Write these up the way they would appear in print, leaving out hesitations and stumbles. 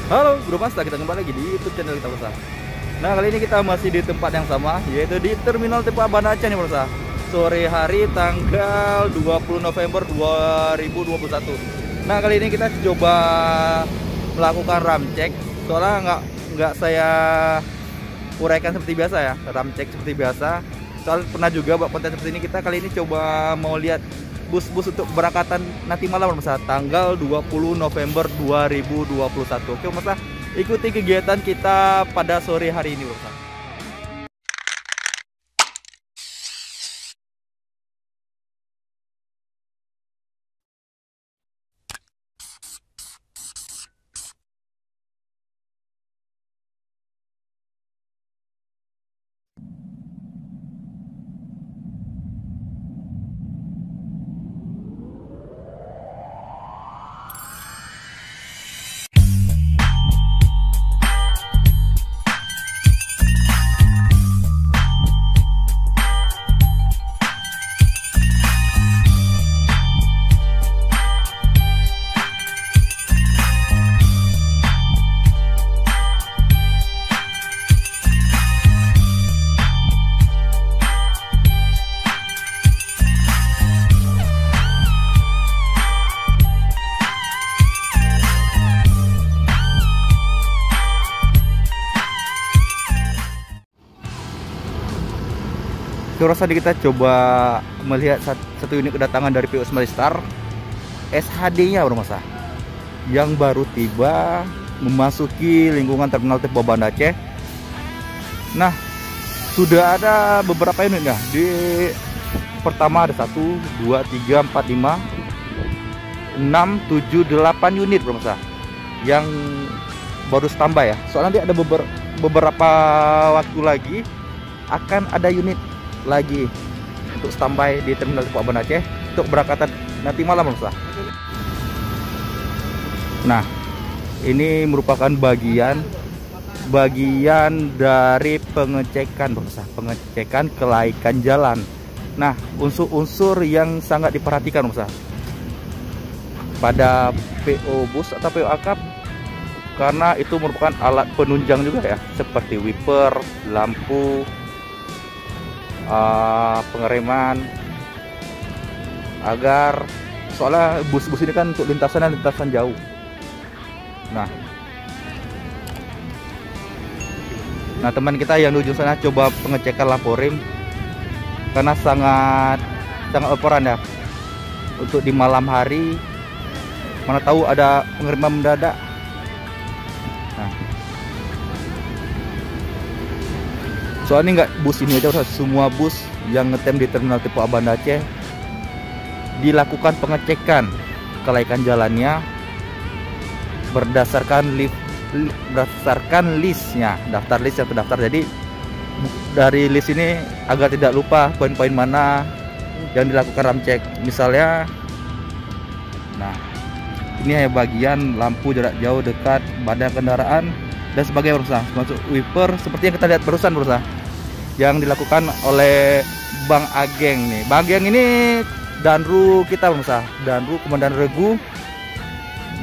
Halo Bro Masta, kita kembali lagi di YouTube channel kita Bro. Nah, kali ini kita masih di tempat yang sama, yaitu di Terminal Tipe Banda Aceh nih Bro. Sore hari tanggal 20 November 2021. Nah, kali ini kita coba melakukan ram check. Soalnya nggak saya uraikan seperti biasa ya, ram check seperti biasa. Soalnya pernah juga buat konten seperti ini. Kita kali ini coba mau lihat bus-bus untuk keberangkatan nanti malam Mas, tanggal 20 November 2021. Oke Mas, ikuti kegiatan kita pada sore hari ini Mas. Rasa kita coba melihat satu unit kedatangan dari PO Smartstar SHD-nya Bro Mas, yang baru tiba memasuki lingkungan Terminal Tipe Banda Aceh. Nah, sudah ada beberapa unit ya. Di pertama ada 1, 2, 3, 4, 5, 6, 7, 8 unit Bro Mas, yang baru standby ya. Soalnya dia ada beberapa waktu lagi akan ada unit lagi untuk standby di Terminal Tipe Banda Aceh untuk berangkatan nanti malam Mas. Nah, ini merupakan bagian dari pengecekan Mas, pengecekan kelaikan jalan. Nah, unsur-unsur yang sangat diperhatikan Mas pada PO bus atau PO akap, karena itu merupakan alat penunjang juga ya, seperti wiper, lampu, pengereman, agar soalnya bus-bus ini kan untuk lintasan jauh. Nah teman kita yang di ujung sana coba pengecekan lampu rem, karena sangat operan ya untuk di malam hari, mana tahu ada pengereman mendadak. Nah, soalnya nggak bus ini aja, semua bus yang ngetem di Terminal Tipe Banda Aceh dilakukan pengecekan kelaikan jalannya berdasarkan listnya, daftar list atau daftar. Jadi dari list ini agar tidak lupa poin-poin mana yang dilakukan ram cek. Misalnya, nah ini hanya bagian lampu jarak jauh, dekat, badan kendaraan dan sebagainya berusaha, masuk wiper seperti yang kita lihat barusan berusaha yang dilakukan oleh Bang Ageng nih. Bang Ageng ini danru kita berusaha, danru Komandan Regu.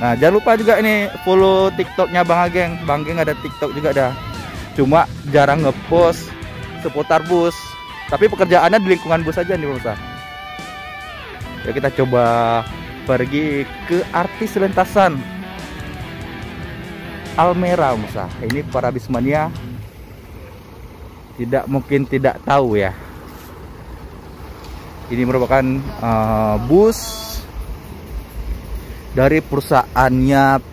Nah, jangan lupa juga ini follow TikToknya Bang Ageng. Bang Ageng ada TikTok juga dah, cuma jarang ngepost seputar bus, tapi pekerjaannya di lingkungan bus aja nih berusaha. Ya, kita coba pergi ke artis lintasan Almera Musa. Ini para bismania mungkin tidak tahu ya. Ini merupakan bus dari perusahaannya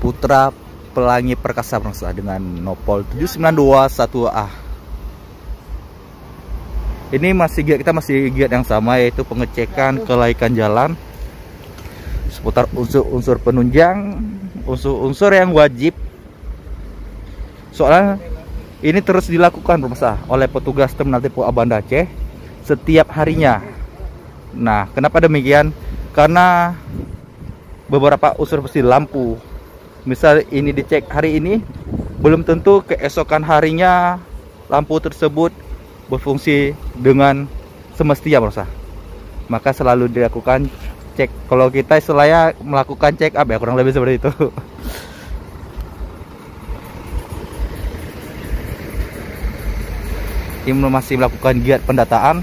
Putra Pelangi Perkasa Musa dengan nopol 7921A. Ini kita masih giat yang sama, yaitu pengecekan kelaikan jalan seputar unsur-unsur penunjang, unsur-unsur yang wajib. Soalnya ini terus dilakukan pemirsa oleh petugas Terminal Tipe Banda Aceh setiap harinya. Nah, kenapa demikian? Karena beberapa unsur seperti lampu, misal ini dicek hari ini, belum tentu keesokan harinya lampu tersebut berfungsi dengan semestinya pemirsa. Maka selalu dilakukan cek. Kalau kita istilahnya melakukan check up ya, kurang lebih seperti itu. Tim masih melakukan giat pendataan.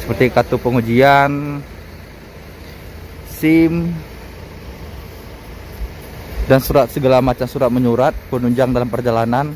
Seperti kartu pengujian, SIM, dan surat, segala macam surat menyurat penunjang dalam perjalanan.